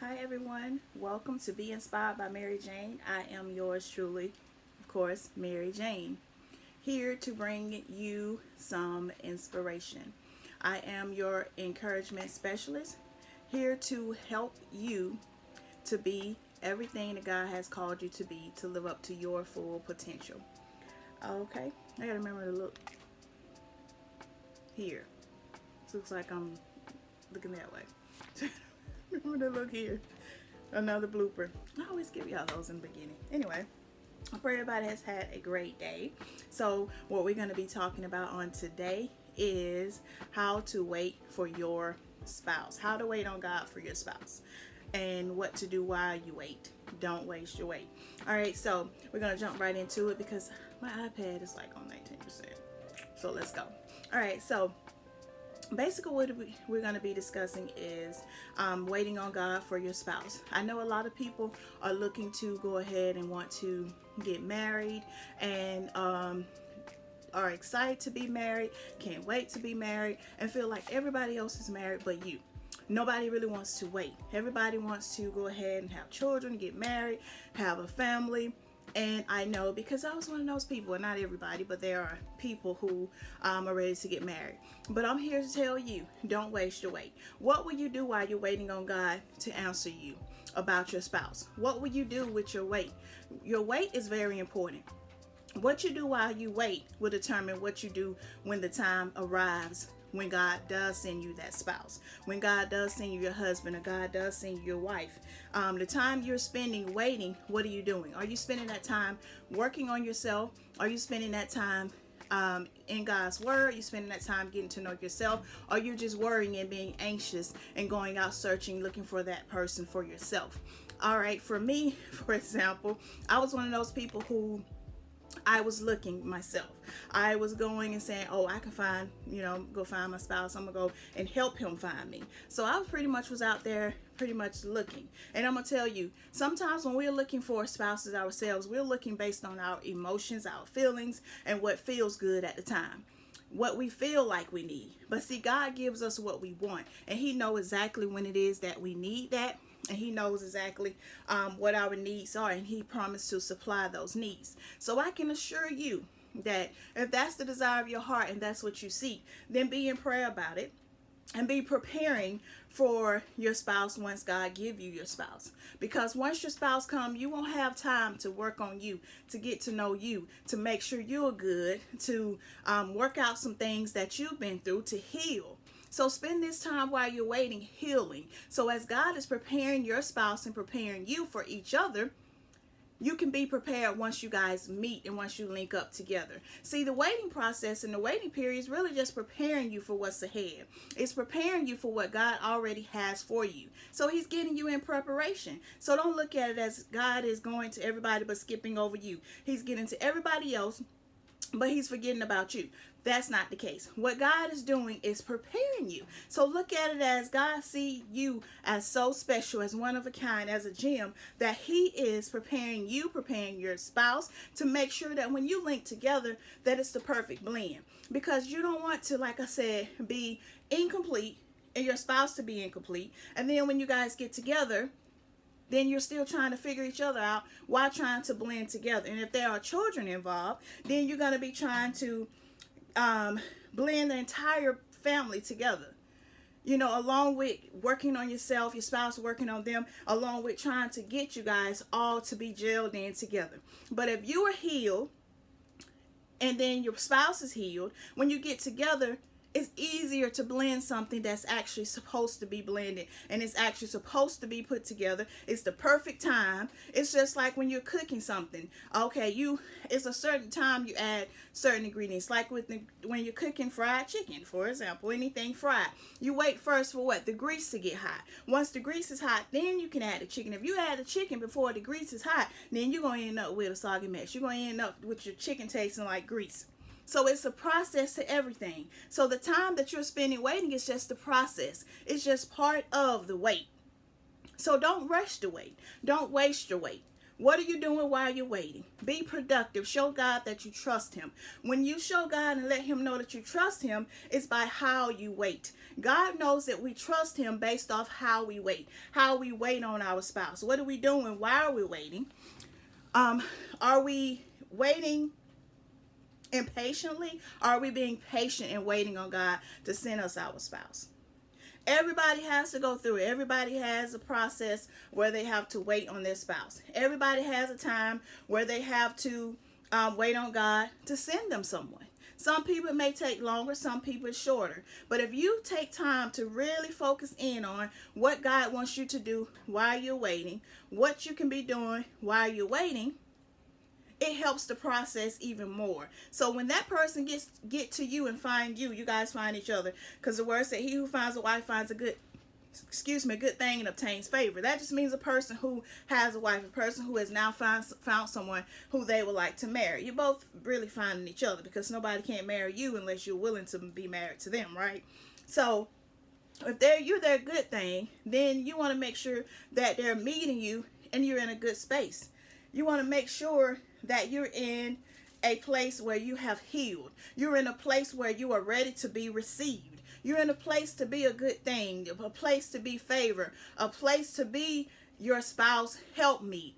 Hi everyone, welcome to Be Inspired by Mary Jane. I am yours truly, of course, Mary Jane, here to bring you some inspiration. I am your encouragement specialist, here to help you to be everything that God has called you to be, to live up to your full potential. Okay, I gotta remember to look here. Looks like I'm looking that way. Remember to look here. Another blooper. I always give y'all those in the beginning. Anyway, I pray everybody has had a great day. So what we're going to be talking about on today is how to wait for your spouse. How to wait on God for your spouse. And what to do while you wait. Don't waste your wait. All right, so we're going to jump right into it because my iPad is like on 19%. So let's go. All right, so basically what we're going to be discussing is waiting on God for your spouse. I know a lot of people are looking to go ahead and want to get married and are excited to be married, can't wait to be married, and feel like everybody else is married but you. Nobody really wants to wait. Everybody wants to go ahead and have children, get married, have a family. And I know because I was one of those people, and not everybody, but there are people who are ready to get married. But I'm here to tell you, don't waste your wait. What will you do while you're waiting on God to answer you about your spouse? What will you do with your wait? Your wait is very important. What you do while you wait will determine what you do when the time arrives, when God does send you that spouse, when God does send you your husband, or God does send you your wife. The time you're spending waiting, what are you doing? Are you spending that time working on yourself? Are you spending that time in God's word? Are you spending that time getting to know yourself? Or are you just worrying and being anxious and going out searching, looking for that person for yourself? All right, for me, for example, I was one of those people who I was looking myself. I was going and saying, oh, I can find, go find my spouse. I'm going to go and help him find me. So I pretty much was out there pretty much looking. And I'm going to tell you, sometimes when we're looking for spouses ourselves, we're looking based on our emotions, our feelings, and what feels good at the time. What we feel like we need. But see, God gives us what we want. And He knows exactly when it is that we need that. And He knows exactly what our needs are, and He promised to supply those needs. So I can assure you that if that's the desire of your heart and that's what you seek, then be in prayer about it and be preparing for your spouse once God give you your spouse. Because once your spouse come, you won't have time to work on you, to get to know you, to make sure you're good, to work out some things that you've been through, to heal. So spend this time while you're waiting, healing. So as God is preparing your spouse and preparing you for each other, you can be prepared once you guys meet and once you link up together. See, the waiting process and the waiting period is really just preparing you for what's ahead. It's preparing you for what God already has for you. So He's getting you in preparation. So don't look at it as God is going to everybody but skipping over you. He's getting to everybody else, but He's forgetting about you. That's not the case. What God is doing is preparing you. So look at it as God see you as so special, as one of a kind, as a gem, that He is preparing you, preparing your spouse to make sure that when you link together, that it's the perfect blend. Because you don't want to, like I said, be incomplete and your spouse to be incomplete. And then when you guys get together, then you're still trying to figure each other out while trying to blend together. And if there are children involved, then you're going to be trying to blend the entire family together. Along with working on yourself, your spouse working on them, along with trying to get you guys all to be gelled in together. But if you are healed and then your spouse is healed, when you get together, it's easier to blend something that's actually supposed to be blended and it's actually supposed to be put together. It's the perfect time. It's just like when you're cooking something. Okay, it's a certain time you add certain ingredients. Like when you're cooking fried chicken, for example, anything fried. You wait first for what? The grease to get hot. Once the grease is hot, then you can add the chicken. If you add the chicken before the grease is hot, then you're going to end up with a soggy mess. You're going to end up with your chicken tasting like grease. So it's a process to everything. So the time that you're spending waiting is just the process. It's just part of the wait. So don't rush the wait. Don't waste your wait. What are you doing while you're waiting? Be productive. Show God that you trust him. When you show God and let him know that you trust him, it's by how you wait. God knows that we trust him based off how we wait on our spouse. What are we doing while we're waiting? Are we waiting impatiently? Are we being patient and waiting on God to send us our spouse? Everybody has to go through it. Everybody has a process where they have to wait on their spouse. Everybody has a time where they have to wait on God to send them someone. Some people may take longer, some people shorter. But if you take time to really focus in on what God wants you to do while you're waiting, what you can be doing while you're waiting, it helps the process even more. So when that person get to you and find you, you guys find each other. Because the word said, he who finds a wife finds a good thing and obtains favor. That just means a person who has a wife, a person who has now found someone who they would like to marry. You're both really finding each other, because nobody can't marry you unless you're willing to be married to them, right? So if you're their good thing, then you want to make sure that they're meeting you and you're in a good space. You want to make sure that you're in a place where you have healed. You're in a place where you are ready to be received. You're in a place to be a good thing, a place to be favored, a place to be your spouse helpmeet.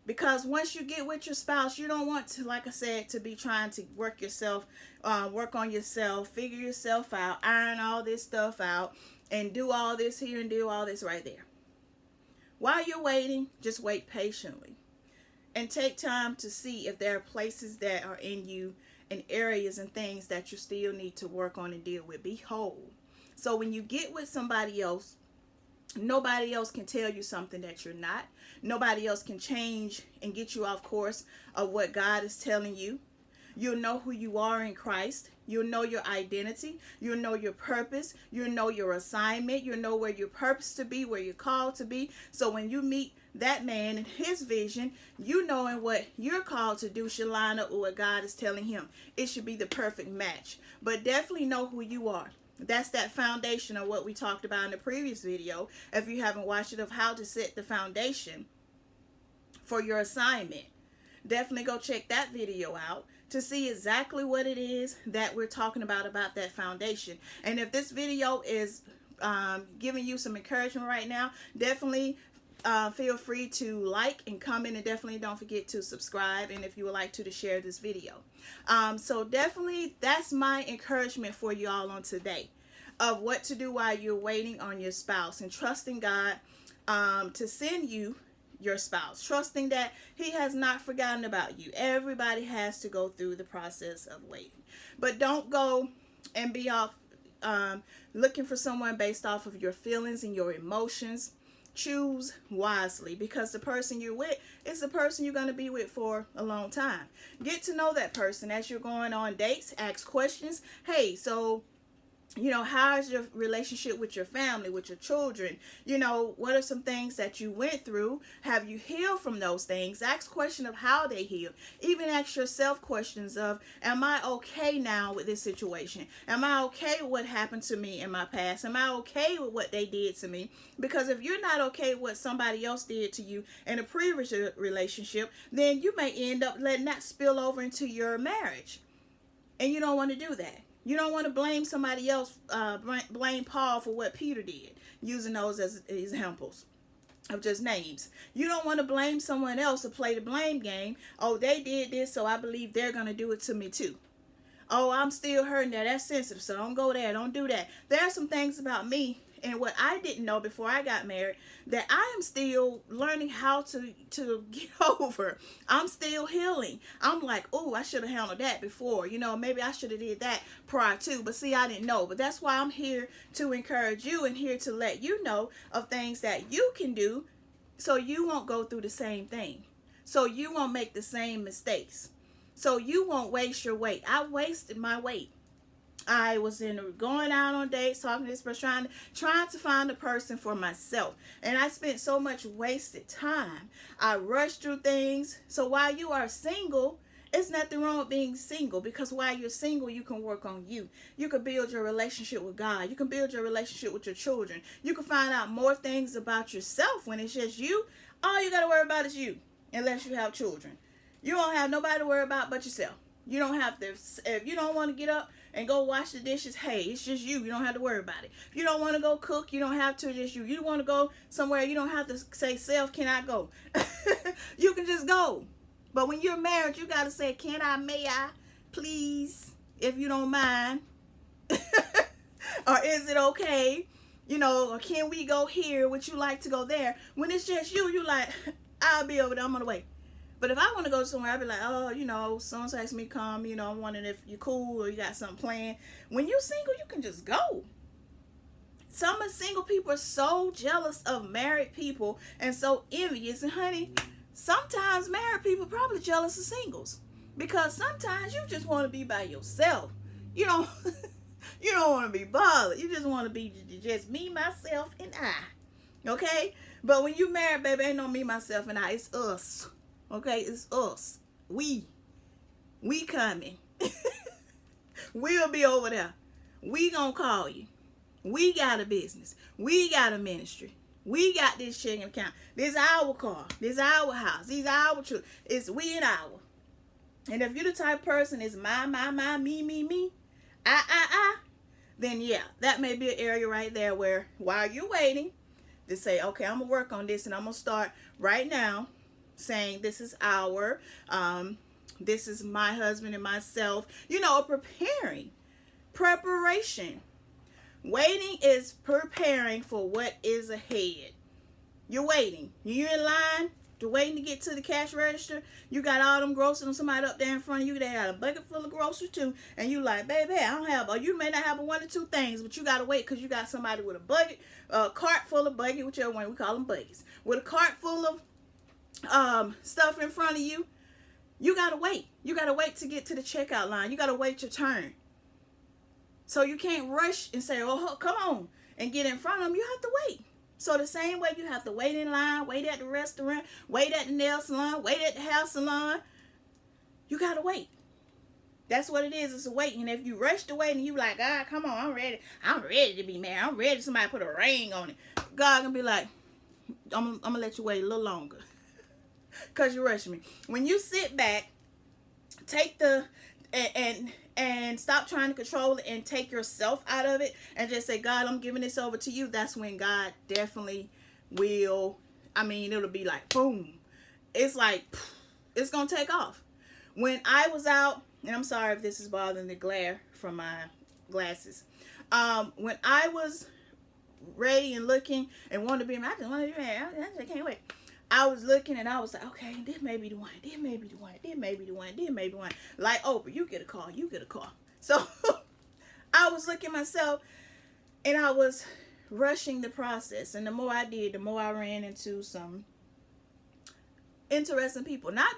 Because once you get with your spouse, you don't want to, like I said, to be trying to work on yourself, figure yourself out, iron all this stuff out, and do all this here and do all this right there. While you're waiting, just wait patiently. And take time to see if there are places that are in you and areas and things that you still need to work on and deal with. Be whole. So when you get with somebody else, nobody else can tell you something that you're not. Nobody else can change and get you off course of what God is telling you. You'll know who you are in Christ. You'll know your identity. You'll know your purpose. You'll know your assignment. You'll know where you're purposed to be, where you're called to be. So when you meet that man and his vision, you knowing what you're called to do should line up with what God is telling him. It should be the perfect match. But definitely know who you are. That's that foundation of what we talked about in the previous video, if you haven't watched it, of how to set the foundation for your assignment. Definitely go check that video out to see exactly what it is that we're talking about that foundation. And if this video is giving you some encouragement right now, definitely feel free to like and comment, and definitely don't forget to subscribe, and if you would like to share this video. So definitely that's my encouragement for you all on today, of what to do while you're waiting on your spouse, and trusting God to send you your spouse, trusting that he has not forgotten about you. Everybody has to go through the process of waiting, but don't go and be off looking for someone based off of your feelings and your emotions. Choose wisely, because the person you're with is the person you're going to be with for a long time. Get to know that person as you're going on dates. Ask questions. Hey, so how is your relationship with your family, with your children? What are some things that you went through? Have you healed from those things? Ask questions of how they healed. Even ask yourself questions of, am I okay now with this situation? Am I okay with what happened to me in my past? Am I okay with what they did to me? Because if you're not okay with what somebody else did to you in a previous relationship, then you may end up letting that spill over into your marriage. And you don't want to do that. You don't want to blame somebody else, blame Paul for what Peter did, using those as examples of just names. You don't want to blame someone else or play the blame game. Oh, they did this, so I believe they're going to do it to me too. Oh, I'm still hurting there. That's sensitive, so don't go there. Don't do that. There are some things about me and what I didn't know before I got married that I am still learning how to get over. I'm still healing. I'm like, oh, I should have handled that before. Maybe I should have did that prior to. But see, I didn't know. But that's why I'm here to encourage you and here to let you know of things that you can do so you won't go through the same thing. So you won't make the same mistakes. So you won't waste your weight. I wasted my weight. I was going out on dates, talking to this person, trying to find a person for myself. And I spent so much wasted time. I rushed through things. So while you are single, it's nothing wrong with being single, because while you're single, you can work on you. You can build your relationship with God. You can build your relationship with your children. You can find out more things about yourself when it's just you. All you got to worry about is you, unless you have children. You don't have nobody to worry about but yourself. You don't have to, if you don't want to get up and go wash the dishes, hey, it's just you. You don't have to worry about it. If you don't want to go cook, you don't have to, it's just you. You want to go somewhere, you don't have to say, self, can I go? You can just go. But when you're married, you got to say, can I, may I, please, if you don't mind? Or is it okay? You know, or can we go here? Would you like to go there? When it's just you, you like, I'll be over there, I'm on the way. But if I want to go somewhere, I'll be like, oh, you know, someone's asked me to come, you know, I'm wondering if you're cool or you got something planned. When you're single, you can just go. Some of single people are so jealous of married people and so envious. And honey, sometimes married people are probably jealous of singles. Because sometimes you just want to be by yourself. You don't, you don't want to be bothered. You just want to be just me, myself, and I. Okay? But when you married, baby, ain't no me, myself, and I. It's us. Okay, it's us. We coming. We'll be over there. We gonna call you. We got a business. We got a ministry. We got this checking account. This our car. This our house. These our children. It's we and our. And if you're the type of person is my, me, I, then yeah, that may be an area right there where while you're waiting to say, okay, I'm gonna work on this and I'm gonna start right now saying this is our, this is my husband and myself, you know, preparation. Waiting is preparing for what is ahead. You're waiting. You're in line. You're waiting to get to the cash register. You got all them groceries and somebody up there in front of you. They got a bucket full of groceries too. And you like, baby, I don't have, or you may not have one or two things, but you got to wait because you got somebody with a bucket, a cart full of bucket, whichever one, we call them buggies. With a cart full of stuff in front of you, you gotta wait. You gotta wait to get to the checkout line. You gotta wait your turn. So you can't rush and say, oh, come on, and get in front of them. You have to wait. So the same way you have to wait in line, wait at the restaurant, wait at the nail salon, wait at the hair salon. You gotta wait. That's what it is. It's a wait. And if you rush to wait and you like, ah, come on, I'm ready. I'm ready to be married. I'm ready. Somebody put a ring on it. God gonna be like, I'm gonna let you wait a little longer. Because you're rushing me. When you sit back, take the and stop trying to control it and take yourself out of it and just say, God, I'm giving this over to you. That's when God definitely will, it'll be like boom. It's like it's gonna take off. When I was out, and I'm sorry if this is bothering the glare from my glasses. When I was ready and looking and wanted to be married, I just wanted to be married. I can't wait. I was looking and I was like, okay, this may be the one. This may be the one. This may be the one. This may be the one. Like Oprah, you get a call. You get a call. So I was looking myself and I was rushing the process. And the more I did, the more I ran into some interesting people. Not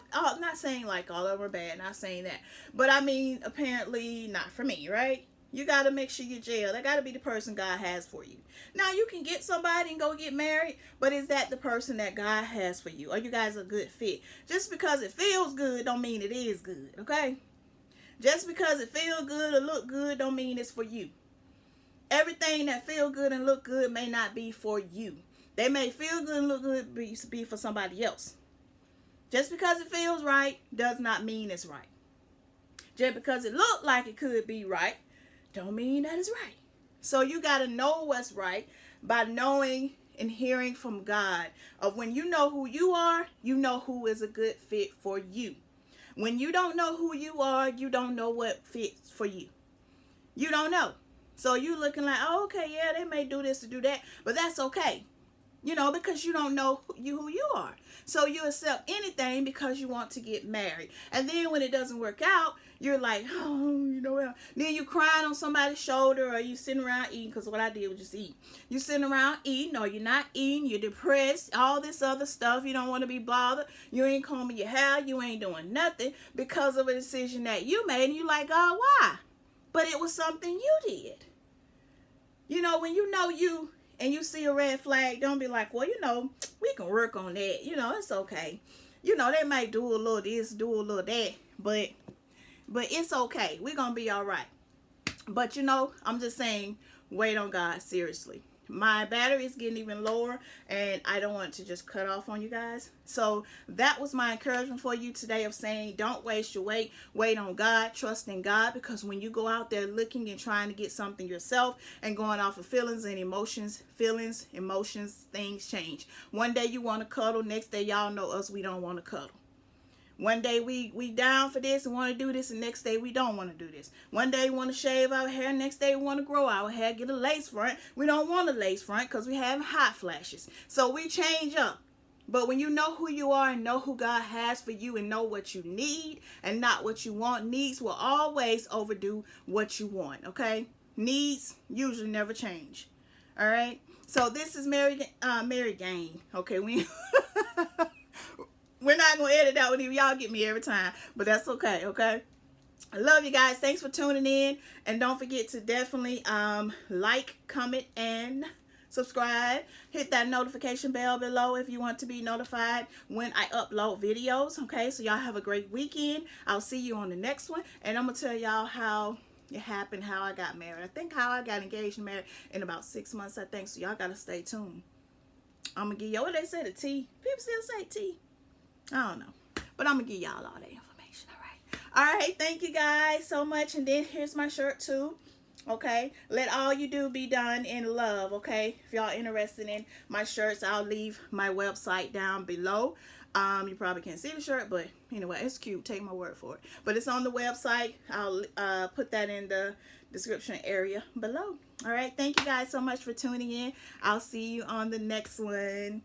saying like all of them were bad. Not saying that. But apparently not for me, right? You got to make sure you're jailed. That got to be the person God has for you. Now, you can get somebody and go get married, but is that the person that God has for you? Are you guys a good fit? Just because it feels good don't mean it is good, okay? Just because it feels good or look good don't mean it's for you. Everything that feel good and look good may not be for you. They may feel good and look good be for somebody else. Just because it feels right does not mean it's right. Just because it look like it could be right don't mean that it's right. So you got to know what's right by knowing and hearing from God. Of when you know who you are, you know who is a good fit for you. When you don't know who you are, you don't know what fits for you. You don't know. So you looking like, oh, okay, yeah, they may do this to do that, but that's okay. Because you don't know who you are. So you accept anything because you want to get married. And then when it doesn't work out, you're like, oh, then you crying on somebody's shoulder, or you sitting around eating, because what I did was just eat. You sitting around eating, or you're not eating, you're depressed, all this other stuff. You don't want to be bothered. You ain't combing your hair. You ain't doing nothing because of a decision that you made. And you're like, God, why? But it was something you did. When you know you, and you see a red flag, don't be like, well, we can work on that. It's okay. They might do a little this, do a little that, but it's okay. We're going to be all right. But, I'm just saying, wait on God, seriously. my battery is getting even lower, and I don't want to just cut off on you guys. So that was my encouragement for you today, of saying don't waste your wait on God, trust in God, because when you go out there looking and trying to get something yourself and going off of feelings, things change. One day you want to cuddle, next day, y'all know us, we don't want to cuddle. One day we down for this and want to do this, and next day we don't want to do this. One day we want to shave our hair, next day we want to grow our hair, get a lace front. We don't want a lace front because we have hot flashes. So we change up. But when you know who you are and know who God has for you and know what you need and not what you want, needs will always overdo what you want, okay? Needs usually never change. All right? So this is Mary Gain. Okay, we're not going to edit that one. Y'all get me every time. But that's okay, okay? I love you guys. Thanks for tuning in. And don't forget to definitely like, comment, and subscribe. Hit that notification bell below if you want to be notified when I upload videos, okay? So y'all have a great weekend. I'll see you on the next one. And I'm going to tell y'all how it happened, how I got married. I think how I got engaged and married in about 6 months, I think. So y'all got to stay tuned. I'm going to give y'all what they say, the tea. People still say tea. I don't know. But I'm going to give y'all all that information, all right? All right, thank you guys so much. And then here's my shirt, too. Okay? Let all you do be done in love, okay? If y'all interested in my shirts, I'll leave my website down below. You probably can't see the shirt, but anyway, it's cute. Take my word for it. But it's on the website. I'll put that in the description area below. All right? Thank you guys so much for tuning in. I'll see you on the next one.